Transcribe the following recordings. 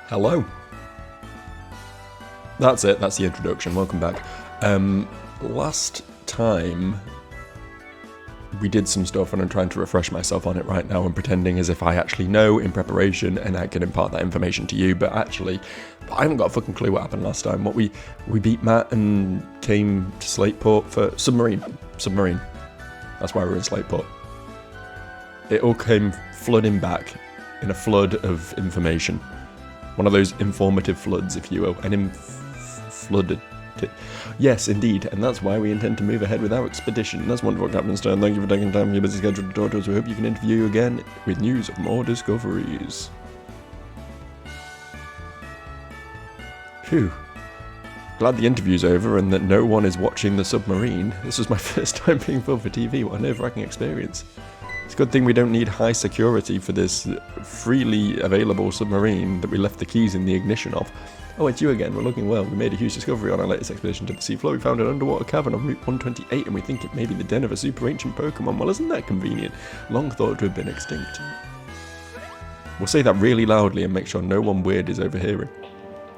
Hello. That's it, that's the introduction, welcome back. Last time we did some stuff and I'm trying to refresh myself on it right now and pretending as if I actually know in preparation and I can impart that information to you, but actually I haven't got a fucking clue what happened last time. We beat Matt and came to Slateport for Submarine. That's why we're in Slateport. It all came flooding back in a flood of information. One of those informative floods, if you will. Flooded. Yes, indeed, and that's why we intend to move ahead with our expedition. That's wonderful, Captain Stern. Thank you for taking time from your busy schedule to talk to us. We hope you can interview you again with news of more discoveries. Phew. Glad the interview's over and that no one is watching the submarine. This was my first time being filmed for TV. What a nerve-wracking experience. It's a good thing we don't need high security for this freely available submarine that we left the keys in the ignition of. Oh, it's you again. We're looking well. We made a huge discovery on our latest expedition to the seafloor. We found an underwater cavern on Route 128 and we think it may be the den of a super ancient Pokémon. Well, isn't that convenient? Long thought to have been extinct. We'll say that really loudly and make sure no one weird is overhearing.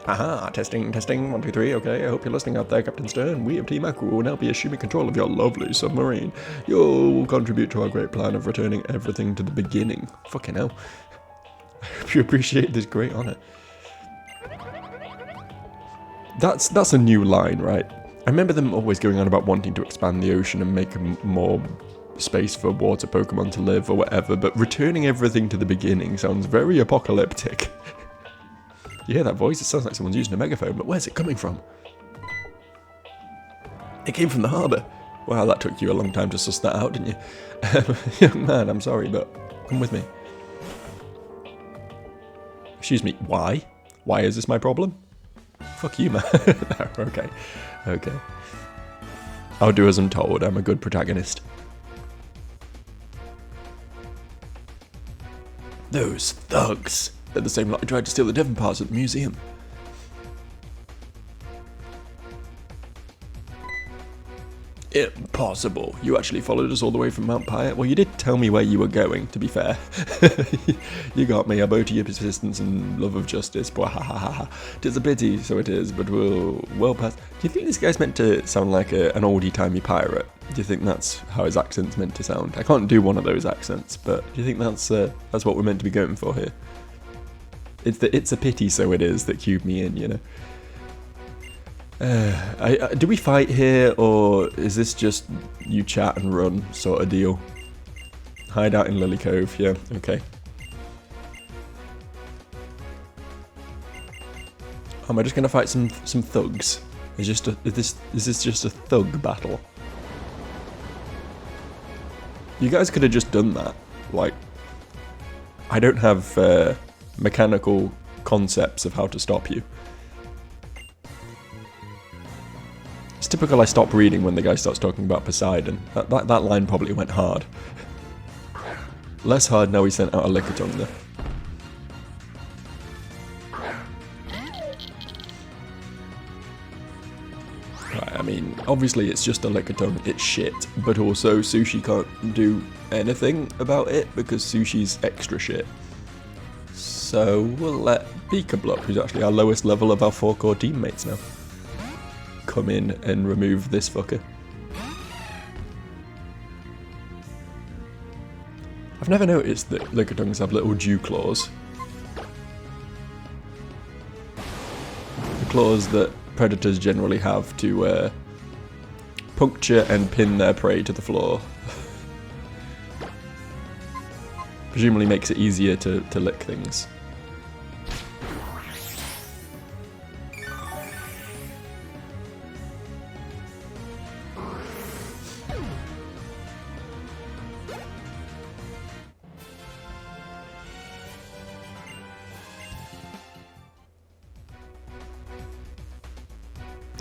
Aha, testing, 1, 2, 3, okay, I hope you're listening out there, Captain Stern. We of Team Aqua will now be assuming control of your lovely submarine. You'll contribute to our great plan of returning everything to the beginning. Fucking hell. I hope you appreciate this great honour. That's a new line, right? I remember them always going on about wanting to expand the ocean and make more space for water Pokemon to live or whatever, but returning everything to the beginning sounds very apocalyptic. You hear that voice? It sounds like someone's using a megaphone, but where's it coming from? It came from the harbour. Wow, that took you a long time to suss that out, didn't you? Young man, I'm sorry, but come with me. Excuse me, why? Why is this my problem? Fuck you, man. No, okay. I'll do as I'm told. I'm a good protagonist. Those thugs. They're the same lot who tried to steal the Devon parts at the museum. Impossible. You actually followed us all the way from Mount Pyre? Well, you did tell me where you were going, to be fair. You got me. I bow to your persistence and love of justice. Tis a pity, so it is, but we'll well pass. Do you think this guy's meant to sound like an oldie-timey pirate? Do you think that's how his accent's meant to sound? I can't do one of those accents, but do you think that's what we're meant to be going for here? It's a pity, so it is, that cued me in, you know. Do we fight here, or is this just you chat and run sort of deal? Hideout in Lily Cove, yeah, okay. Am I just gonna fight some thugs? Is this just a thug battle? You guys could have just done that. Like, I don't have mechanical concepts of how to stop you. It's typical I stop reading when the guy starts talking about Poseidon. That line probably went hard. Less hard now he sent out a Lickitung there. Right, I mean, obviously it's just a Lickitung, it's shit, but also Sushi can't do anything about it because Sushi's extra shit. So we'll let Peekablock, who's actually our lowest level of our 4 core teammates now, come in and remove this fucker. I've never noticed that Lickitungs have little dew claws. The claws that predators generally have to puncture and pin their prey to the floor. Presumably makes it easier to lick things.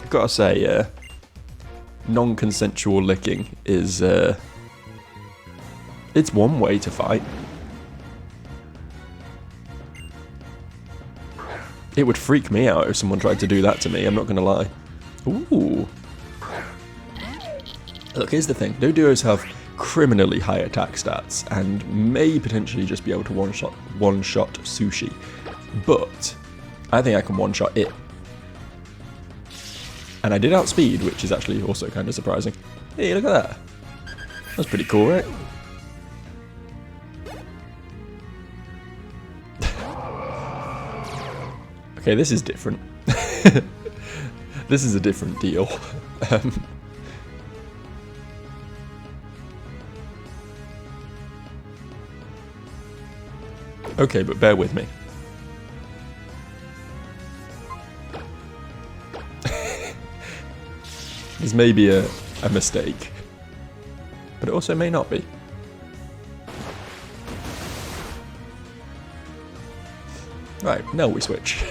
I've got to say, non-consensual licking is, it's one way to fight. It would freak me out if someone tried to do that to me, I'm not going to lie. Ooh. Look, here's the thing. Doduos have criminally high attack stats and may potentially just be able to one-shot Sushi. But I think I can one-shot it. And I did outspeed, which is actually also kind of surprising. Hey, look at that. That's pretty cool, right? Okay, this is different. This is a different deal. Okay, but bear with me. This may be a mistake, but it also may not be. Right, now we switch.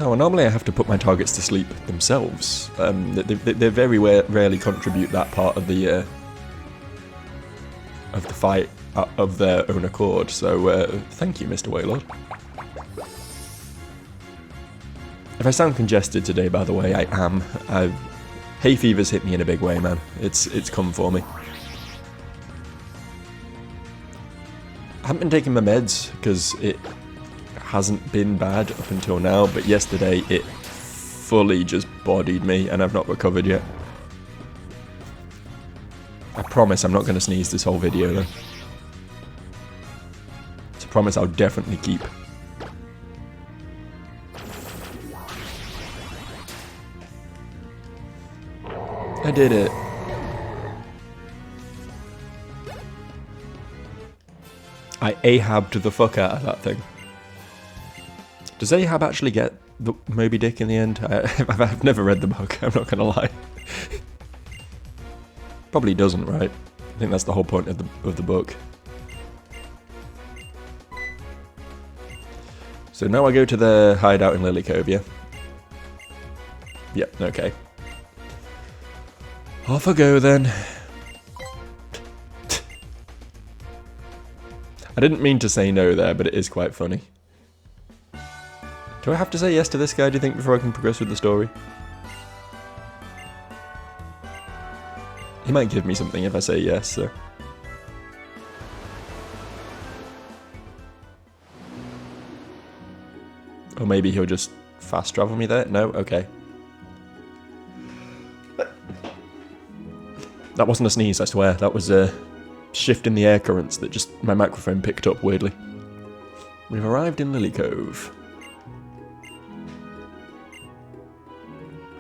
Oh, normally I have to put my targets to sleep themselves. They very rarely contribute that part of the fight of their own accord. So thank you, Mr. Waylord. If I sound congested today, by the way, I am. Hay fever's hit me in a big way, man. It's come for me. I haven't been taking my meds because it hasn't been bad up until now, but yesterday it fully just bodied me and I've not recovered yet. I promise I'm not going to sneeze this whole video though. It's a promise I'll definitely keep. I did it. I Ahabbed the fuck out of that thing. Does Ahab actually get the Moby Dick in the end? I've never read the book, I'm not gonna lie. Probably doesn't, right? I think that's the whole point of the book. So now I go to the hideout in Lily Cove, yeah? Yep, okay. Off I go then. I didn't mean to say no there, but it is quite funny. Do I have to say yes to this guy, do you think, before I can progress with the story? He might give me something if I say yes, so... Or maybe he'll just fast travel me there? No? Okay. That wasn't a sneeze, I swear. That was a shift in the air currents that just my microphone picked up weirdly. We've arrived in Lily Cove.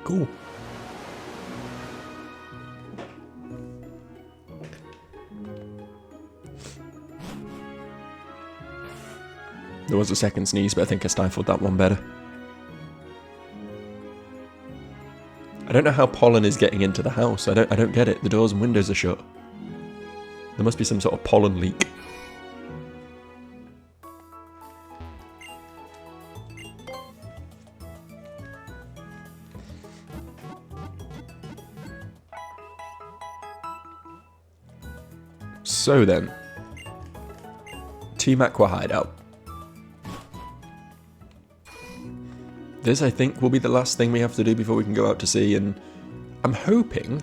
Cool. There was a second sneeze, but I think I stifled that one better. I don't know how pollen is getting into the house. I don't get it. The doors and windows are shut. There must be some sort of pollen leak. So then, Team Aqua Hideout. This, I think, will be the last thing we have to do before we can go out to sea, and I'm hoping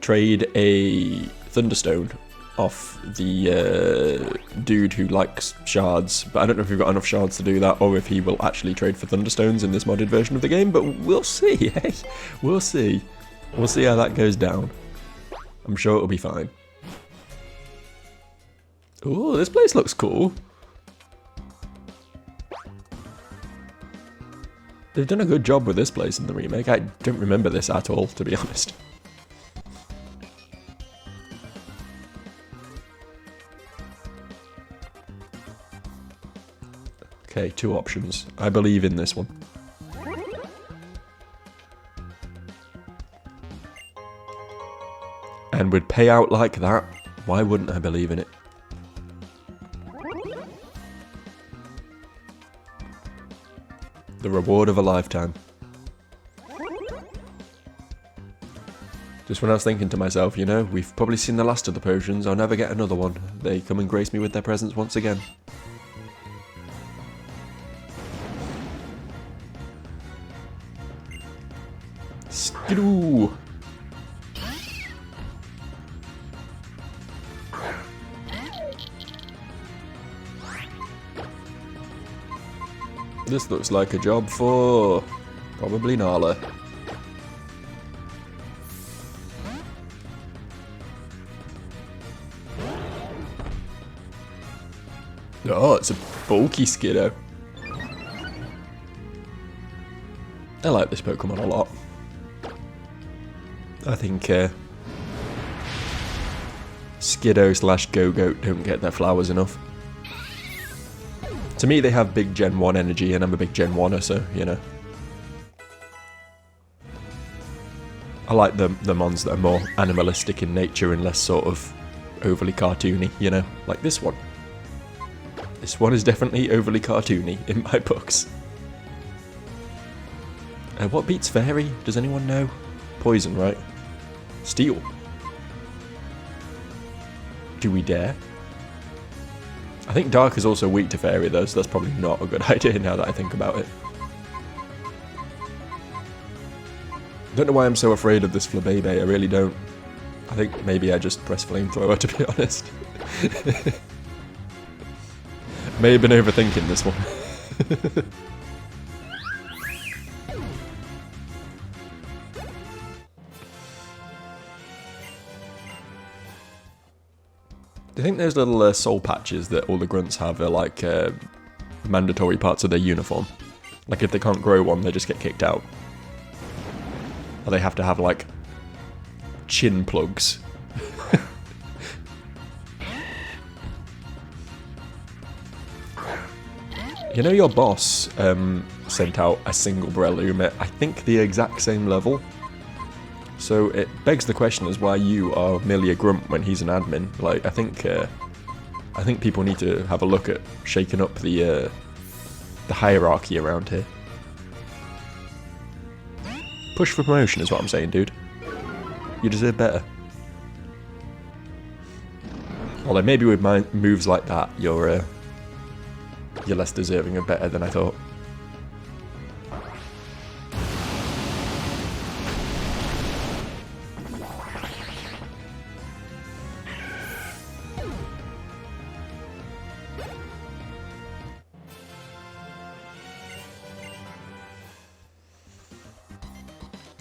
trade a Thunderstone off the dude who likes shards, but I don't know if we've got enough shards to do that, or if he will actually trade for Thunderstones in this modded version of the game, but we'll see, hey? We'll see. We'll see how that goes down. I'm sure it'll be fine. Ooh, this place looks cool. They've done a good job with this place in the remake. I don't remember this at all, to be honest. Okay, two options. I believe in this one. And would pay out like that, why wouldn't I believe in it? The reward of a lifetime. Just when I was thinking to myself, you know, we've probably seen the last of the potions, I'll never get another one. They come and grace me with their presence once again. Skidoo! This looks like a job for probably Nala. Oh, it's a bulky Skiddo. I like this Pokemon a lot. I think Skiddo slash Go-Goat don't get their flowers enough. To me, they have big Gen 1 energy, and I'm a big Gen 1er, so, you know. I like the mons that are more animalistic in nature and less sort of overly cartoony, you know, like this one. This one is definitely overly cartoony in my books. What beats Fairy? Does anyone know? Poison, right? Steel. Do we dare? I think Dark is also weak to Fairy though, so that's probably not a good idea now that I think about it. Don't know why I'm so afraid of this Flabebe, I really don't. I think maybe I just press Flamethrower, to be honest. May have been overthinking this one. Do you think those little soul patches that all the grunts have are like mandatory parts of their uniform? Like if they can't grow one, they just get kicked out? Or they have to have like chin plugs? You know your boss sent out a single Breloom at I think the exact same level? So it begs the question as why you are merely a grunt when he's an admin. Like I think people need to have a look at shaking up the hierarchy around here. Push for promotion is what I'm saying, dude. You deserve better. Although maybe with moves like that, you're less deserving of better than I thought.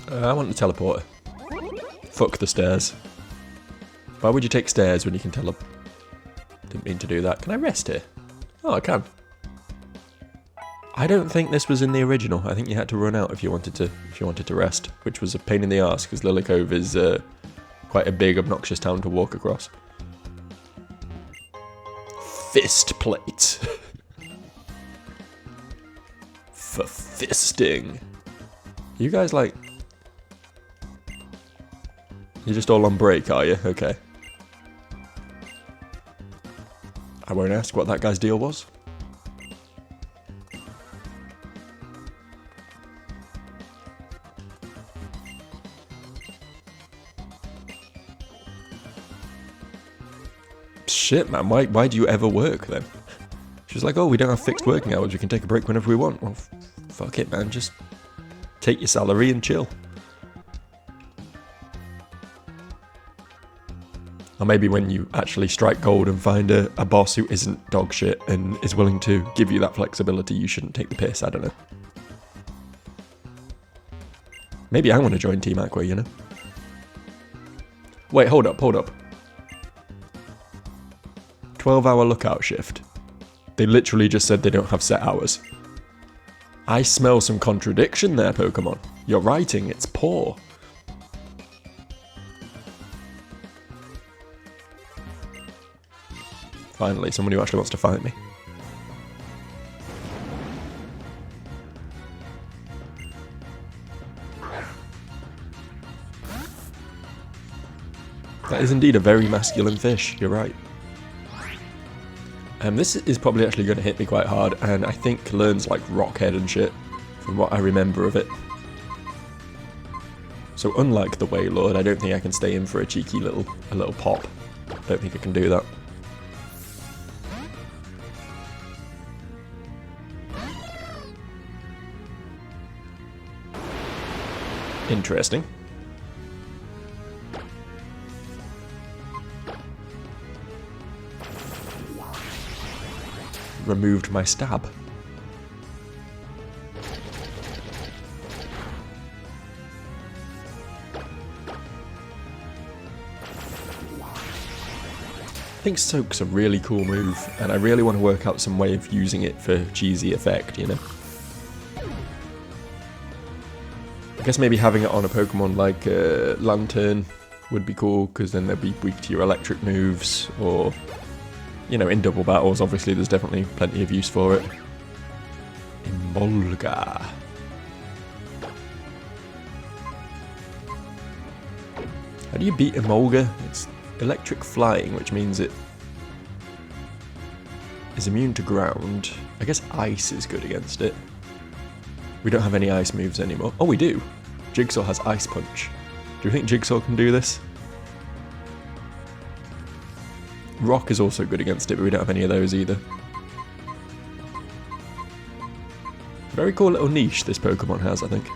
I want the teleporter. Fuck the stairs. Why would you take stairs when you can teleport? Didn't mean to do that. Can I rest here? Oh, I can. I don't think this was in the original. I think you had to run out if you wanted to rest, which was a pain in the arse because Lily Cove is quite a big, obnoxious town to walk across. Fist plate. For fisting. You guys like... You're just all on break, are you? Okay. I won't ask what that guy's deal was. Shit, man, why do you ever work then? She's like, oh, we don't have fixed working hours, we can take a break whenever we want. Well, fuck it, man, just take your salary and chill. Or maybe when you actually strike gold and find a boss who isn't dog shit and is willing to give you that flexibility, you shouldn't take the piss, I don't know. Maybe I want to join Team Aqua, you know? Wait, hold up. 12-hour lookout shift. They literally just said they don't have set hours. I smell some contradiction there, Pokemon. Your writing, it's poor. Finally, someone who actually wants to fight me. That is indeed a very masculine fish, you're right. This is probably actually going to hit me quite hard, and I think learns like Rockhead and shit, from what I remember of it. So unlike the Wailord, I don't think I can stay in for a cheeky little pop. I don't think I can do that. Interesting. Removed my stab. I think Soak's a really cool move, and I really want to work out some way of using it for cheesy effect, you know? I guess maybe having it on a Pokemon like Lantern would be cool, because then they'll be weak to your electric moves, or, you know, in double battles, obviously there's definitely plenty of use for it. Emolga. How do you beat Emolga? It's electric flying, which means it is immune to ground. I guess ice is good against it. We don't have any ice moves anymore. Oh, we do. Jigsaw has Ice Punch. Do you think Jigsaw can do this? Rock is also good against it, but we don't have any of those either. Very cool little niche this Pokemon has, I think.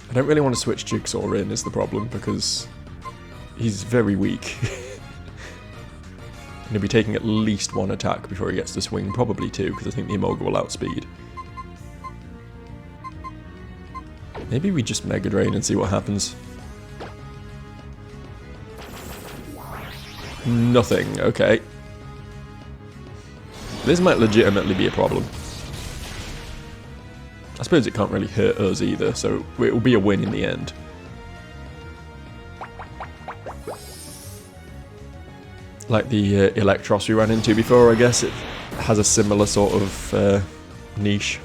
I don't really want to switch Jigsaw in is the problem, because he's very weak. He'll be taking at least one attack before he gets to swing, probably two, because I think the Emolga will outspeed. Maybe we just Mega Drain and see what happens. Nothing, okay. This might legitimately be a problem. I suppose it can't really hurt us either, so it will be a win in the end. Like the Electros we ran into before, I guess it has a similar sort of niche.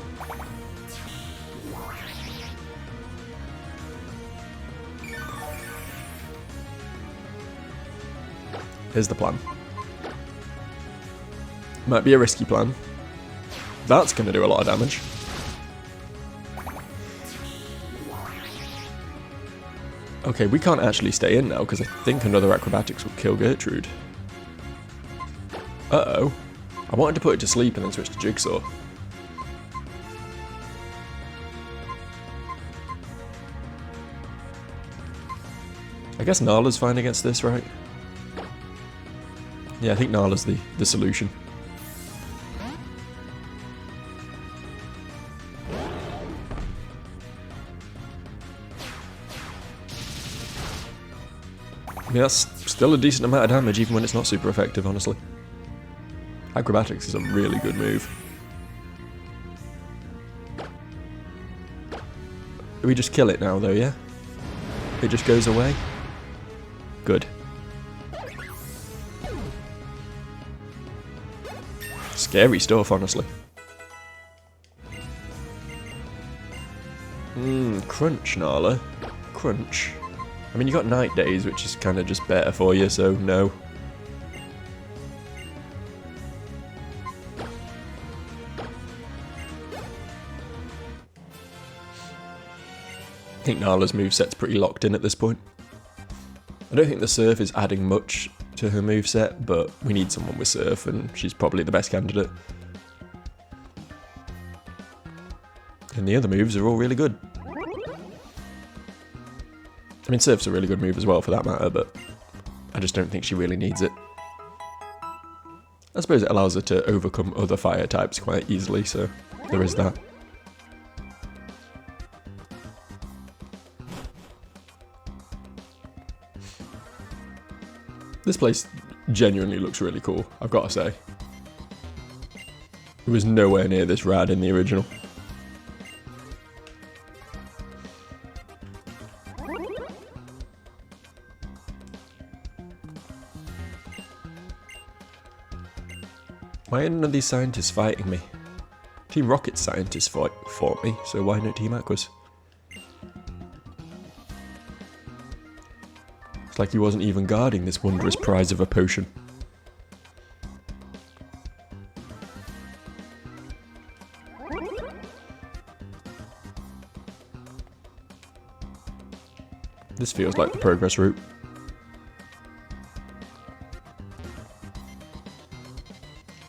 Here's the plan. Might be a risky plan. That's going to do a lot of damage. Okay, we can't actually stay in now, because I think another Acrobatics will kill Gertrude. Uh-oh. I wanted to put it to sleep and then switch to Jigsaw. I guess Nala's fine against this, right? Yeah, I think Nala's the solution. I mean, that's still a decent amount of damage, even when it's not super effective, honestly. Acrobatics is a really good move. We just kill it now, though, yeah? It just goes away? Good. Scary stuff, honestly. Crunch, Nala. Crunch. I mean, you got Night Days, which is kind of just better for you, so no. I think Nala's moveset's pretty locked in at this point. I don't think the Surf is adding much to her moveset, but we need someone with Surf, and she's probably the best candidate. And the other moves are all really good. I mean, Surf's a really good move as well, for that matter, but I just don't think she really needs it. I suppose it allows her to overcome other fire types quite easily, so there is that. This place genuinely looks really cool, I've got to say. It was nowhere near this rad in the original. Why are none of these scientists fighting me? Team Rocket's scientists fought me, so why not Team Aqua's? It's like he wasn't even guarding this wondrous prize of a potion. This feels like the progress route.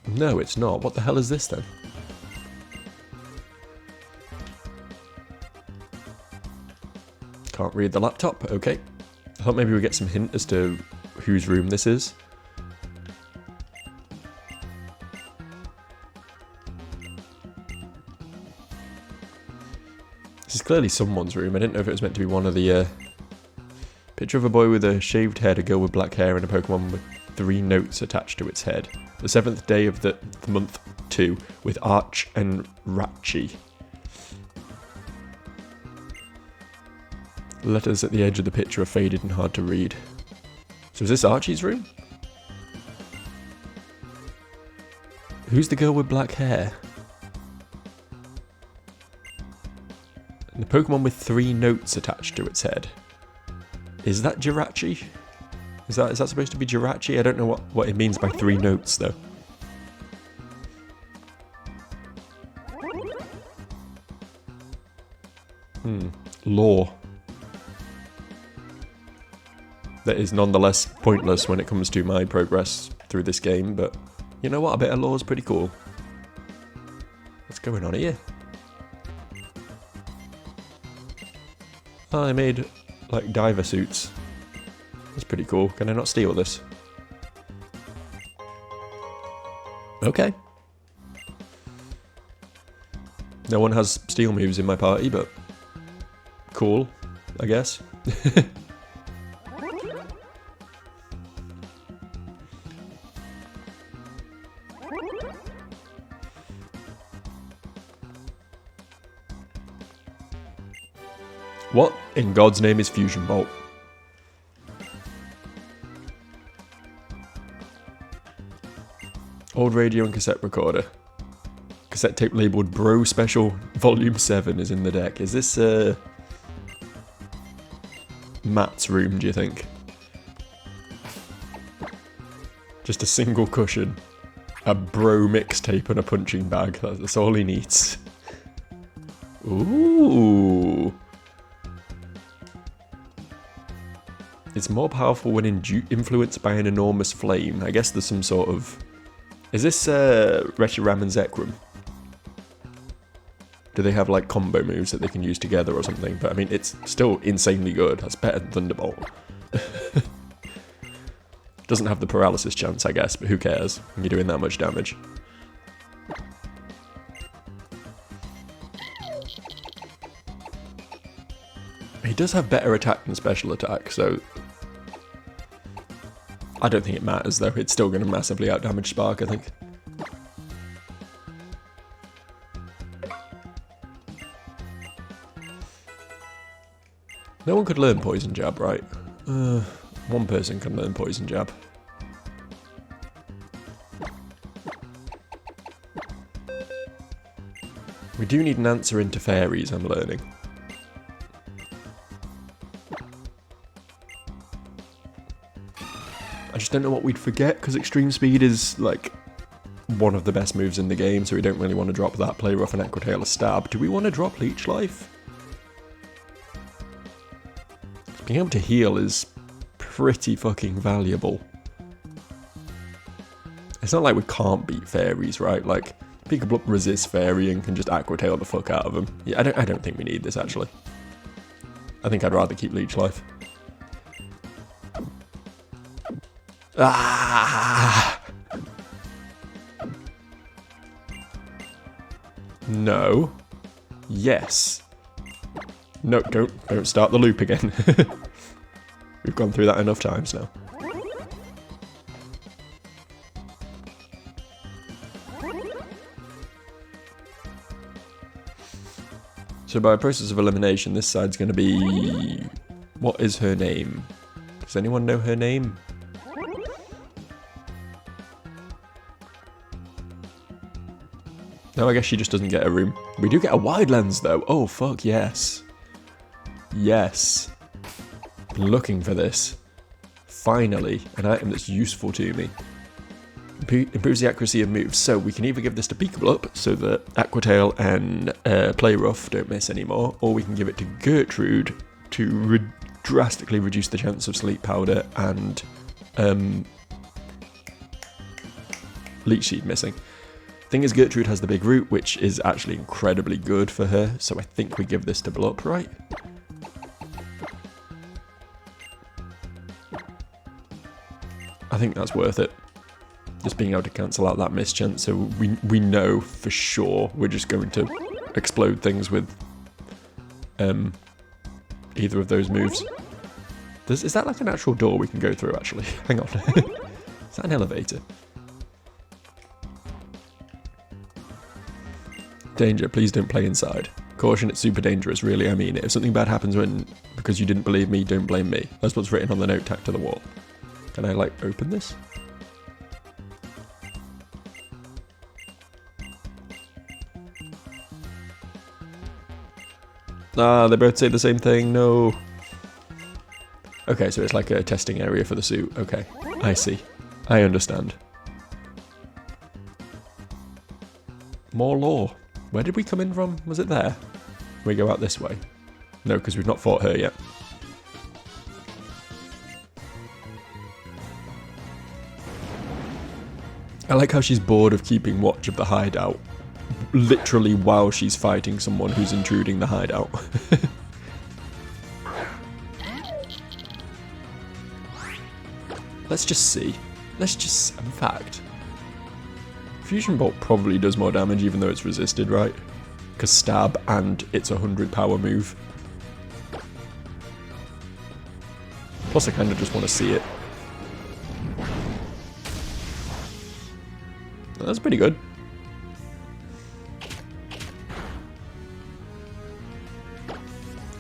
No, it's not. What the hell is this then? Can't read the laptop, okay. I thought maybe we'd get some hint as to whose room this is. This is clearly someone's room. I didn't know if it was meant to be one of the... Picture of a boy with a shaved head, a girl with black hair, and a Pokemon with 3 notes attached to its head. The 7th day of the month 2, with Arch and Ratchi. The letters at the edge of the picture are faded and hard to read. So is this Archie's room? Who's the girl with black hair? And the Pokemon with 3 notes attached to its head. Is that Jirachi? Is that supposed to be Jirachi? I don't know what it means by 3 notes though. Lore. That is nonetheless pointless when it comes to my progress through this game, but you know what, a bit of lore is pretty cool. What's going on here? Oh, I made like diver suits. That's pretty cool. Can I not steal this? Okay. No one has steel moves in my party, but cool, I guess. What in God's name is Fusion Bolt? Old radio and cassette recorder. Cassette tape labelled Bro Special Volume 7 is in the deck. Is this Matt's room, do you think? Just a single cushion, a Bro mixtape and a punching bag. That's all he needs. Ooh. It's more powerful when influenced by an enormous flame. I guess there's some sort of... Is this Reshiram and Zekrom? Do they have like combo moves that they can use together or something? But I mean, it's still insanely good. That's better than Thunderbolt. Doesn't have the paralysis chance, I guess, but who cares when you're doing that much damage. He does have better attack than special attack, so... I don't think it matters though, it's still going to massively outdamage Spark, I think. No one could learn Poison Jab, right? One person can learn Poison Jab. We do need an answer into fairies, I'm learning. I just don't know what we'd forget, because Extreme Speed is, like, one of the best moves in the game, so we don't really want to drop that. Play Rough and Aqua Tail a stab. Do we want to drop Leech Life? Being able to heal is pretty fucking valuable. It's not like we can't beat fairies, right? Like, Pikachu resists fairy and can just Aqua Tail the fuck out of them. Yeah, I don't think we need this, actually. I think I'd rather keep Leech Life. Ah! No. Yes. No, don't start the loop again. We've gone through that enough times now. So by a process of elimination, this side's going to be... What is her name? Does anyone know her name? No, I guess she just doesn't get a room. We do get a wide lens though. Oh fuck yes. Yes. Been looking for this. Finally, an item that's useful to me. Improves the accuracy of moves. So we can either give this to Pikachu so that Aqua Tail and Play Rough don't miss anymore, or we can give it to Gertrude to drastically reduce the chance of Sleep Powder and Leech Seed missing. Thing is, Gertrude has the big root, which is actually incredibly good for her, so I think we give this to Blup, right? I think that's worth it. Just being able to cancel out that mischance, so we know for sure we're just going to explode things with either of those moves. Is that like an actual door we can go through, actually? Hang on. Is that an elevator? Danger, please don't play inside. Caution, it's super dangerous, really, I mean it. If something bad happens because you didn't believe me, don't blame me. That's what's written on the note tacked to the wall. Can I, like, open this? Ah, they both say the same thing, no. Okay, so it's like a testing area for the suit. Okay, I see. I understand. More lore. Where did we come in from? Was it there? We go out this way. No, because we've not fought her yet. I like how she's bored of keeping watch of the hideout. Literally while she's fighting someone who's intruding the hideout. Let's just see. Let's just... In fact... Fusion Bolt probably does more damage even though it's resisted, right? Because stab and it's a 100 power move. Plus I kind of just want to see it. That's pretty good.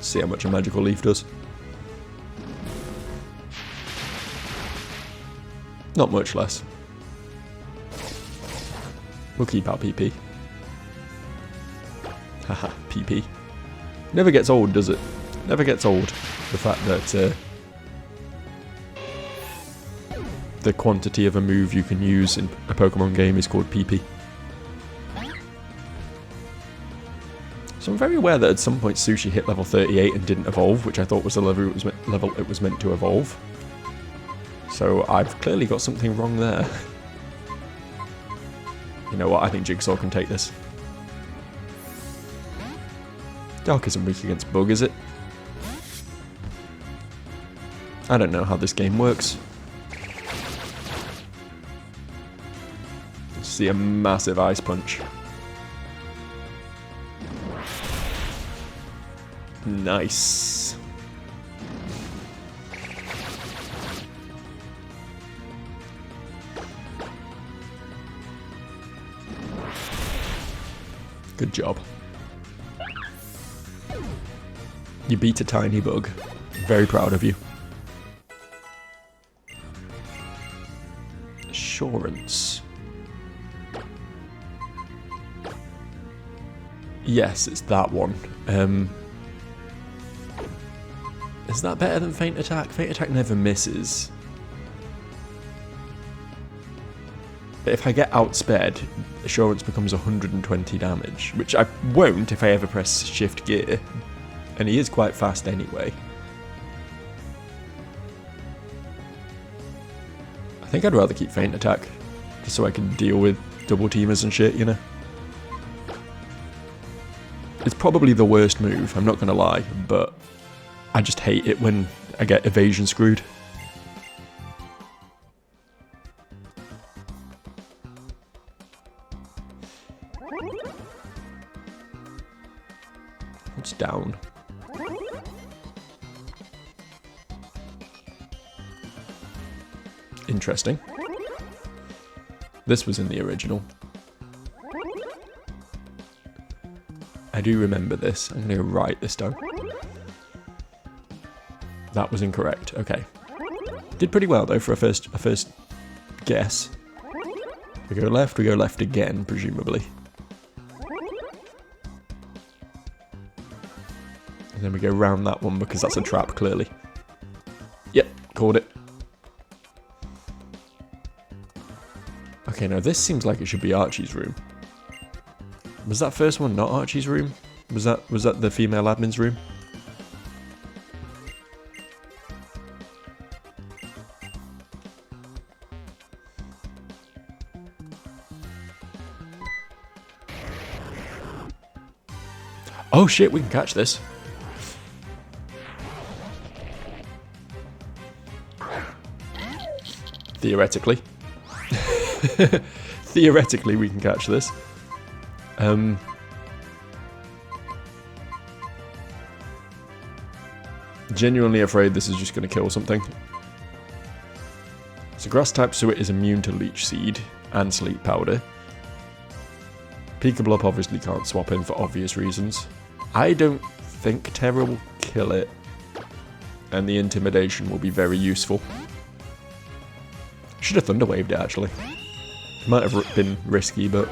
See how much a magical leaf does. Not much less. We'll keep our PP. Haha, PP. Never gets old, does it? Never gets old. The fact that the quantity of a move you can use in a Pokemon game is called PP. So I'm very aware that at some point Sushi hit level 38 and didn't evolve, which I thought was the level it was meant to evolve. So I've clearly got something wrong there. You know what, I think Jigsaw can take this. Dark isn't weak against Bug, is it? I don't know how this game works. See a massive Ice Punch. Nice. Good job. You beat a tiny bug. Very proud of you. Assurance. Yes, it's that one. Is that better than Feint Attack? Feint Attack never misses. But if I get outsped, Assurance becomes 120 damage, which I won't if I ever press Shift Gear. And he is quite fast anyway. I think I'd rather keep Feint Attack, just so I can deal with double teamers and shit, you know? It's probably the worst move, I'm not gonna lie, but I just hate it when I get evasion screwed. What's down? Interesting. This was in the original. I do remember this. I'm going to go right this time. That was incorrect. Okay. Did pretty well though for a first guess. We go left again, presumably. And then we go round that one because that's a trap, clearly. Yep, called it. Okay, now this seems like it should be Archie's room. Was that first one not Archie's room? Was that the female admin's room? Oh shit, we can catch this. theoretically. Theoretically, we can catch this. Genuinely afraid this is just going to kill something. So grass type Suet is immune to Leech Seed and Sleep Powder. Peekablup obviously can't swap in for obvious reasons. I don't think Terra will kill it. And the Intimidation will be very useful. Should have Thunder Waved it actually. Might have been risky, but...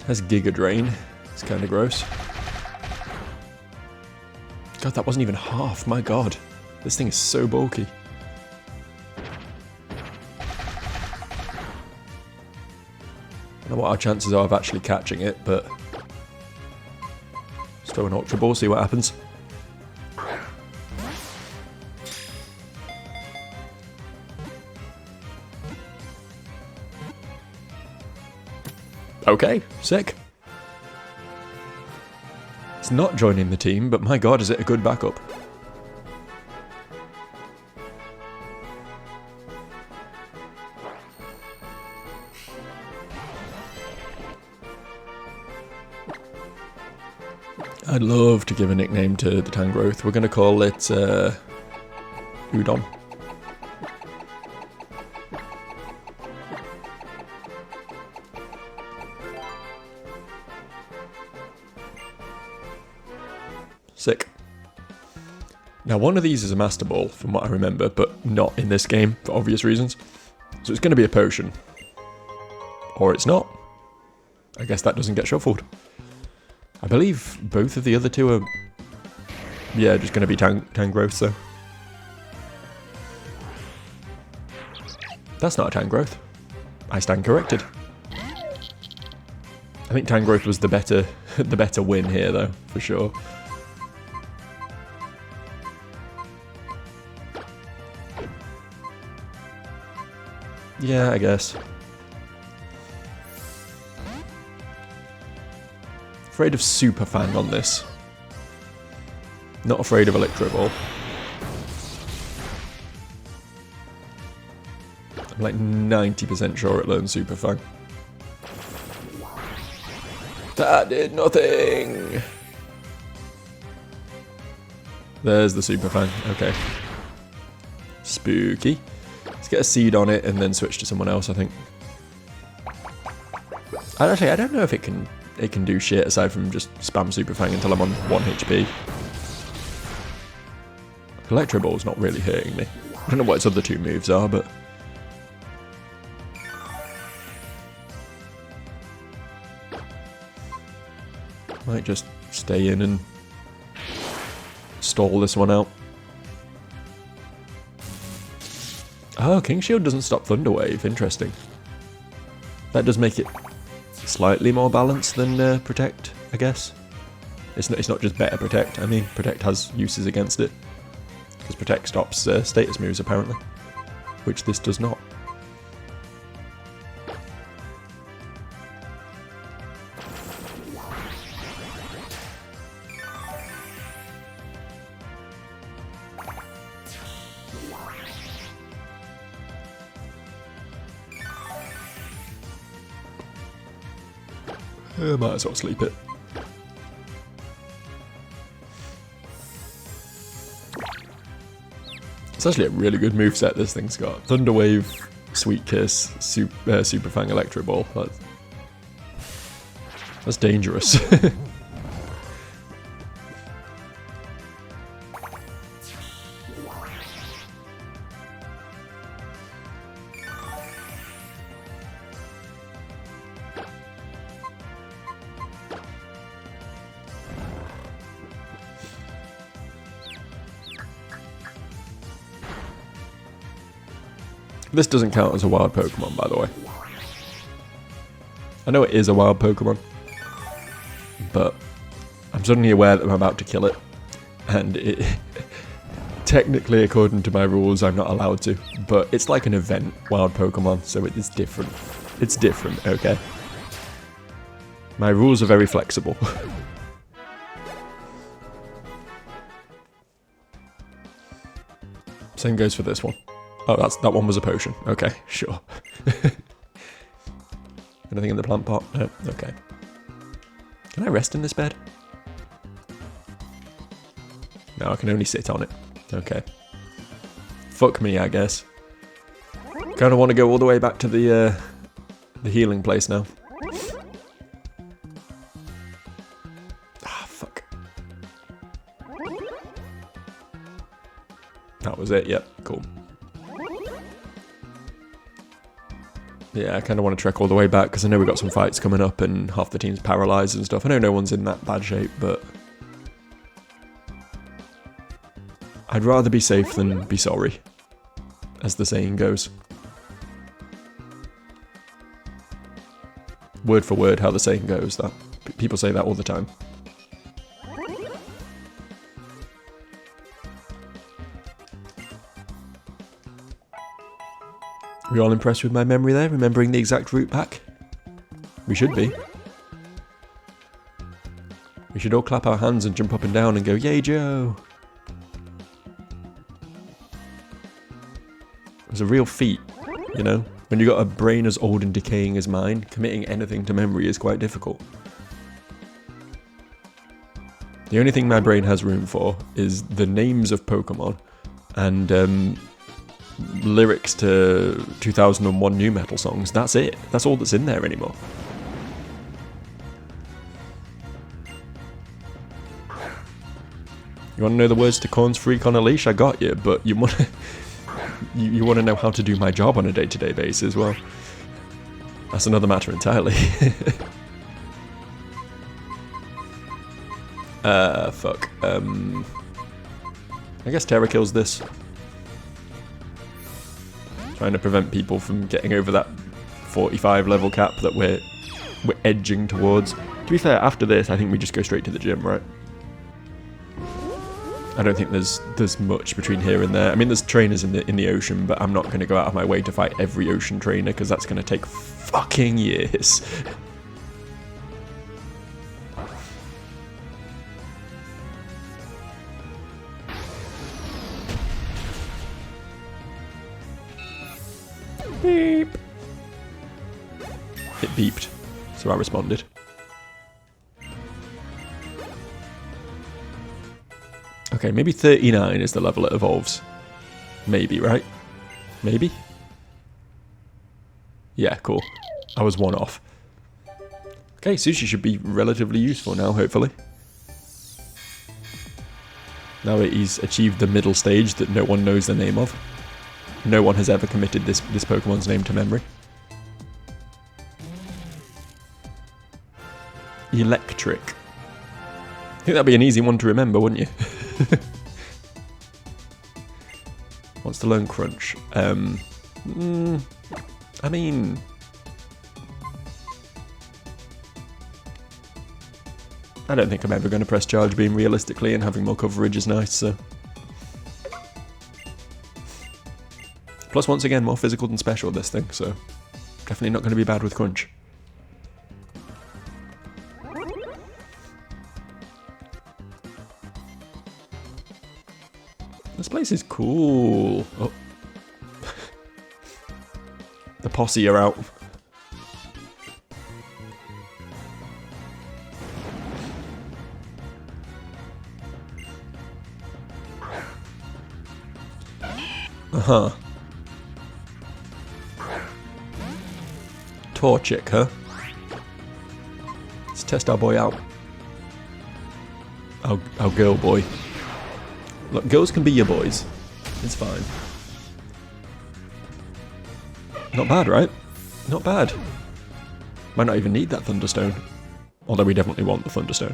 Has Giga Drain. It's kind of gross. God, that wasn't even half. My god. This thing is so bulky. I don't know what our chances are of actually catching it, but... Let's throw an Ultra Ball, see what happens. Okay, sick. It's not joining the team, but my god, is it a good backup. I'd love to give a nickname to the Tangrowth. We're going to call it Udon. Sick. Now one of these is a Master Ball, from what I remember, but not in this game, for obvious reasons. So it's going to be a potion. Or it's not. I guess that doesn't get shuffled. I believe both of the other two are... Yeah, just going to be Tangrowth, so... That's not a Tangrowth. I stand corrected. I think Tangrowth was the better win here, though, for sure. Yeah, I guess. Afraid of Super Fang on this. Not afraid of Electro Ball. I'm like 90% sure it learns Super Fang. That did nothing! There's the Super Fang, okay. Spooky. Let's get a seed on it and then switch to someone else, I think. Actually, I don't know if it can do shit aside from just spam Super Fang until I'm on 1 HP. Electro Ball's not really hurting me. I don't know what its other two moves are, but... Might just stay in and stall this one out. Oh, King Shield doesn't stop Thunder Wave. Interesting. That does make it slightly more balanced than Protect, I guess. It's not just better Protect. I mean, Protect has uses against it. Because Protect stops status moves, apparently. Which this does not. Might as well sleep it. It's actually a really good moveset this thing's got. Thunder Wave, Sweet Kiss, Super Fang, Electro Ball. That's dangerous. This doesn't count as a wild Pokemon, by the way. I know it is a wild Pokemon, but I'm suddenly aware that I'm about to kill it, and Technically, according to my rules, I'm not allowed to, but it's like an event, wild Pokemon, so it's different. It's different, okay? My rules are very flexible. Same goes for this one. Oh, that one was a potion. Okay, sure. Anything in the plant pot? No? Okay. Can I rest in this bed? No, I can only sit on it. Okay. Fuck me, I guess. Kind of want to go all the way back to the healing place now. Ah, fuck. That was it, yep, cool. Yeah, I kind of want to trek all the way back, because I know we've got some fights coming up, and half the team's paralysed and stuff. I know no one's in that bad shape, but I'd rather be safe than be sorry, as the saying goes. Word for word how the saying goes, that people say that all the time. Are we all impressed with my memory there, remembering the exact route back? We should be. We should all clap our hands and jump up and down and go, "Yay, Joe!" It was a real feat, you know? When you've got a brain as old and decaying as mine, committing anything to memory is quite difficult. The only thing my brain has room for is the names of Pokemon and lyrics to 2001 nu metal songs. That's it. That's all that's in there anymore. You want to know the words to Corn's Freak on a Leash? I got you, but you want to... You want to know how to do my job on a day-to-day basis? Well, that's another matter entirely. Fuck. I guess Terra kills this. Trying to prevent people from getting over that 45 level cap that we're edging towards. To be fair, after this, I think we just go straight to the gym, right? I don't think there's much between here and there. I mean, there's trainers in the ocean, but I'm not going to go out of my way to fight every ocean trainer, because that's going to take fucking years. Beep. It beeped, so I responded. Okay, maybe 39 is the level it evolves. Maybe, right? Maybe? Yeah, cool. I was one off. Okay, Sushi should be relatively useful now, hopefully. Now that he's achieved the middle stage that no one knows the name of. No one has ever committed this Pokemon's name to memory. Electric. I think that'd be an easy one to remember, wouldn't you? What's to learn Crunch? I mean... I don't think I'm ever going to press Charge Beam realistically, and having more coverage is nice, so... Plus, once again, more physical than special, this thing, so... Definitely not going to be bad with Crunch. This place is cool. Oh. The posse are out. Uh-huh. Torchic, huh? Let's test our boy out. Our girl boy. Look, girls can be your boys. It's fine. Not bad, right? Not bad. Might not even need that Thunderstone. Although we definitely want the Thunderstone.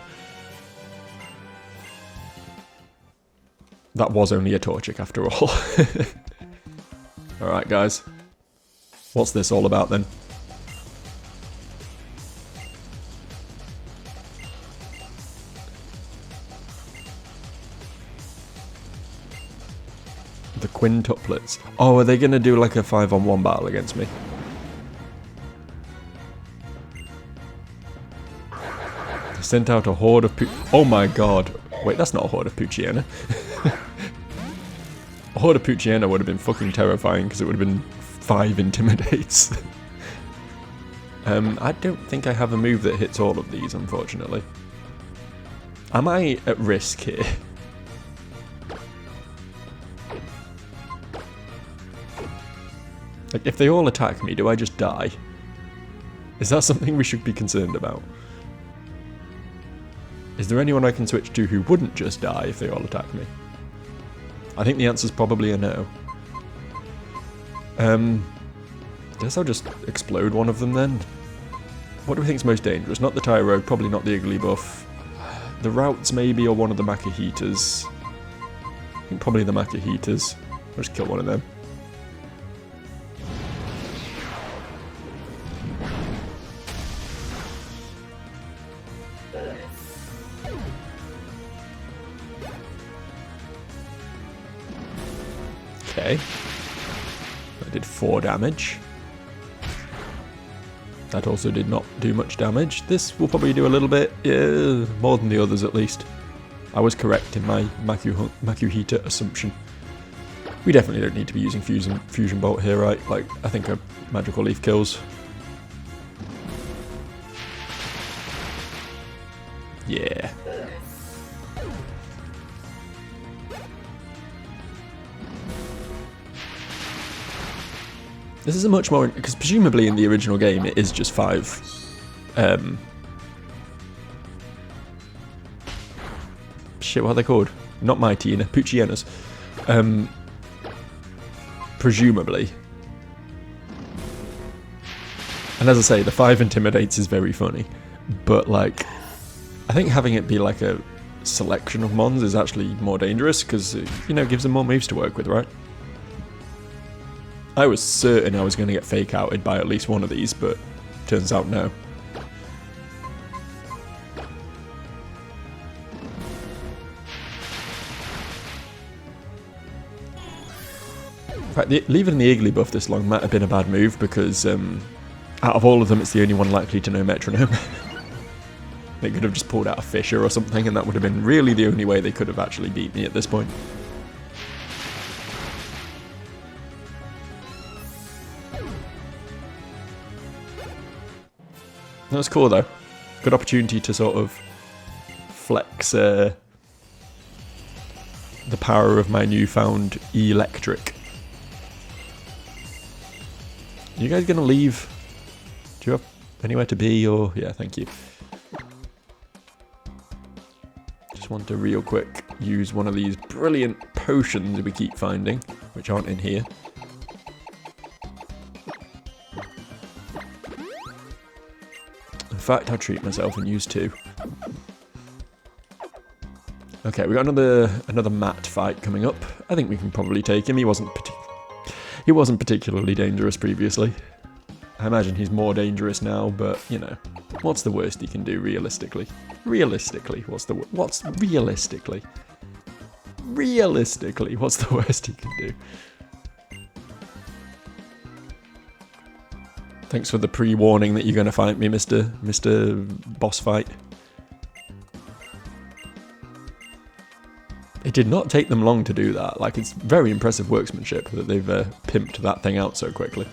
That was only a Torchic after all. Alright, guys. What's this all about then? The quintuplets. Oh, are they going to do like a 5-on-1 battle against me? They sent out a horde of oh my god. Wait, that's not a horde of Poochyena. A horde of Poochyena would have been fucking terrifying because it would have been 5 intimidates. I don't think I have a move that hits all of these, unfortunately. Am I at risk here? Like, if they all attack me, do I just die? Is that something we should be concerned about? Is there anyone I can switch to who wouldn't just die if they all attack me? I think the answer's probably a no. Guess I'll just explode one of them then. What do we think is most dangerous? Not the Tyro, probably not the Igglybuff. The Routes maybe, or one of the Macahitas. I think probably the Macahitas. I'll just kill one of them. Okay. That did 4 damage. That also did not do much damage. This will probably do a little bit, yeah, more than the others at least. I was correct in my Makuhita assumption. We definitely don't need to be using Fusion Bolt here, right? Like, I think a Magical Leaf kills. Yeah. This is a much more, because presumably in the original game it is just 5. Shit, what are they called? Not Mightyena, Poochyenas. Presumably. And as I say, the 5 intimidates is very funny, but like, I think having it be like a selection of mons is actually more dangerous because, you know, gives them more moves to work with, right? I was certain I was going to get fake outed by at least one of these, but turns out no. In fact, leaving the Igglybuff this long might have been a bad move because out of all of them it's the only one likely to know Metronome. They could have just pulled out a Fissure or something and that would have been really the only way they could have actually beat me at this point. That was cool though. Good opportunity to sort of flex the power of my newfound electric. You guys gonna leave? Do you have anywhere to be or... yeah, thank you. Just want to real quick use one of these brilliant potions we keep finding, which aren't in here. In fact, I'll treat myself and use 2. Okay, we got another Matt fight coming up. I think we can probably take him. He wasn't particularly dangerous previously. I imagine he's more dangerous now, but you know, what's the worst he can do realistically? Realistically, what's realistically? Realistically, what's the worst he can do? Thanks for the pre-warning that you're going to fight me, Mr. Boss Fight. It did not take them long to do that. Like, it's very impressive workmanship that they've pimped that thing out so quickly.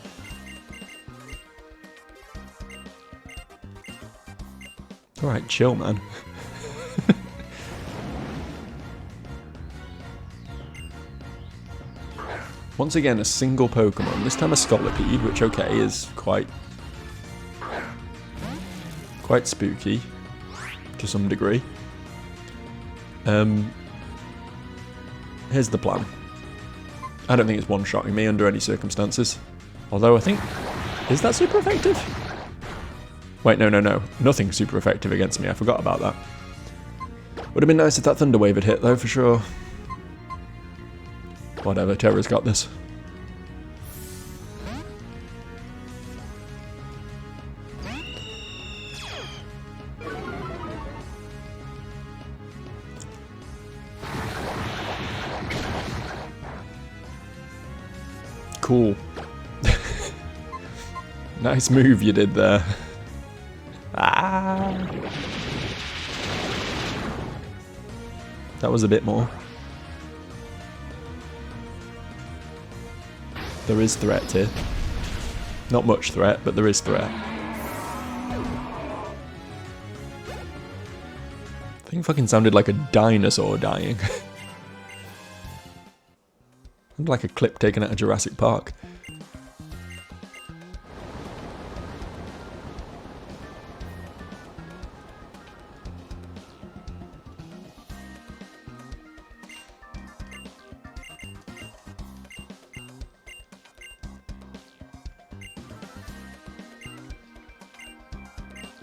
Alright, chill, man. Once again, a single Pokemon. This time a Scolipede, which, okay, is quite spooky to some degree. Here's the plan. I don't think it's one-shotting me under any circumstances. Although I think... is that super effective? Wait, no. Nothing's super effective against me. I forgot about that. Would have been nice if that Thunder Wave had hit, though, for sure. Whatever, Terra's got this. Cool. Nice move you did there. Ah. That was a bit more. There is threat here. Not much threat, but there is threat. Thing fucking sounded like a dinosaur dying. Sounded like a clip taken out of Jurassic Park.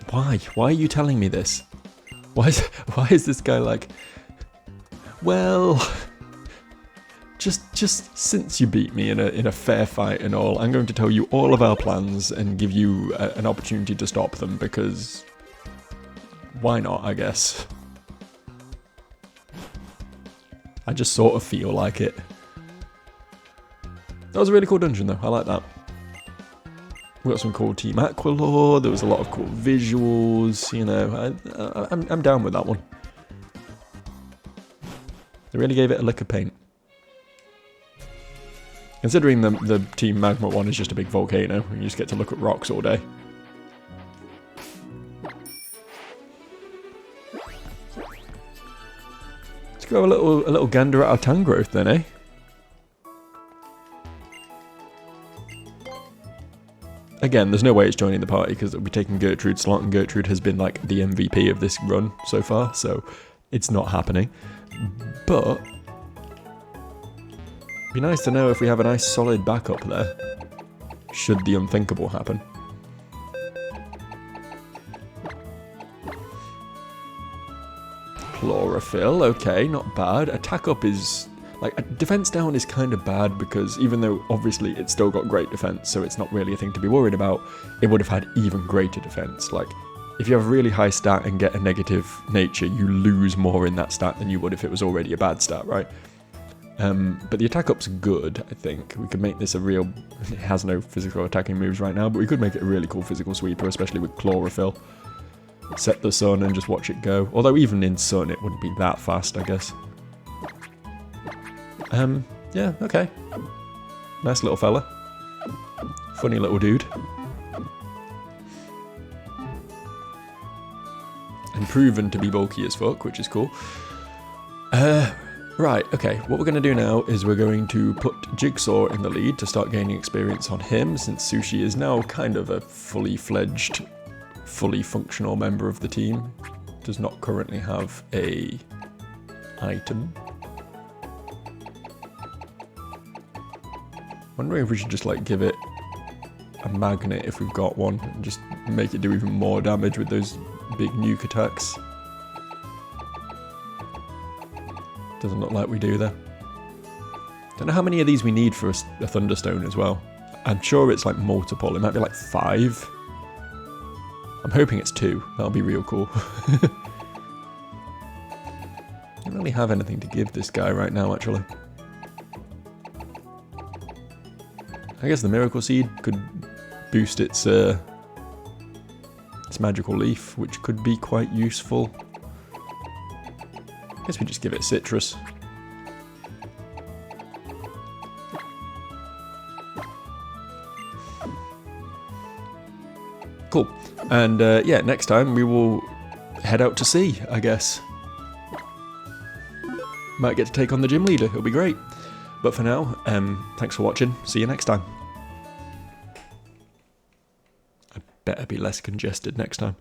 Why? Why are you telling me this? Why is this guy like, well, just since you beat me in a fair fight and all, I'm going to tell you all of our plans and give you an opportunity to stop them, because why not, I guess. I just sort of feel like it. That was a really cool dungeon though, I like that. We got some cool Team Aqua lore, there was a lot of cool visuals, you know, I'm down with that one. They really gave it a lick of paint. Considering the Team Magma one is just a big volcano, you just get to look at rocks all day. Let's go a little gander at our Tangrowth then, eh? Again, there's no way it's joining the party because it'll be taking Gertrude's slot, and Gertrude has been like the MVP of this run so far, so it's not happening. But it'd be nice to know if we have a nice solid backup there, should the unthinkable happen. Chlorophyll, okay, not bad. Attack up is... like, defense down is kind of bad because even though obviously it's still got great defense, so it's not really a thing to be worried about, it would have had even greater defense. Like, if you have a really high stat and get a negative nature, you lose more in that stat than you would if it was already a bad stat, right? But the attack up's good, I think. We could make this a real... it has no physical attacking moves right now, but we could make it a really cool physical sweeper, especially with Chlorophyll. Set the sun and just watch it go. Although even in sun, it wouldn't be that fast, I guess. Yeah, okay. Nice little fella. Funny little dude. And proven to be bulky as fuck, which is cool. Right, okay, what we're going to do now is we're going to put Jigsaw in the lead to start gaining experience on him, since Sushi is now kind of a fully fledged, fully functional member of the team. Does not currently have a item. Wondering if we should just like give it a magnet if we've got one, and just make it do even more damage with those big nuke attacks. Doesn't look like we do though. Don't know how many of these we need for a Thunderstone as well. I'm sure it's like multiple, it might be like 5. I'm hoping it's 2, that'll be real cool. Don't really have anything to give this guy right now actually. I guess the Miracle Seed could boost its magical leaf, which could be quite useful. I guess we just give it citrus. Cool. And yeah, next time we will head out to sea, I guess. Might get to take on the gym leader, it'll be great. But for now, thanks for watching. See you next time. I better be less congested next time.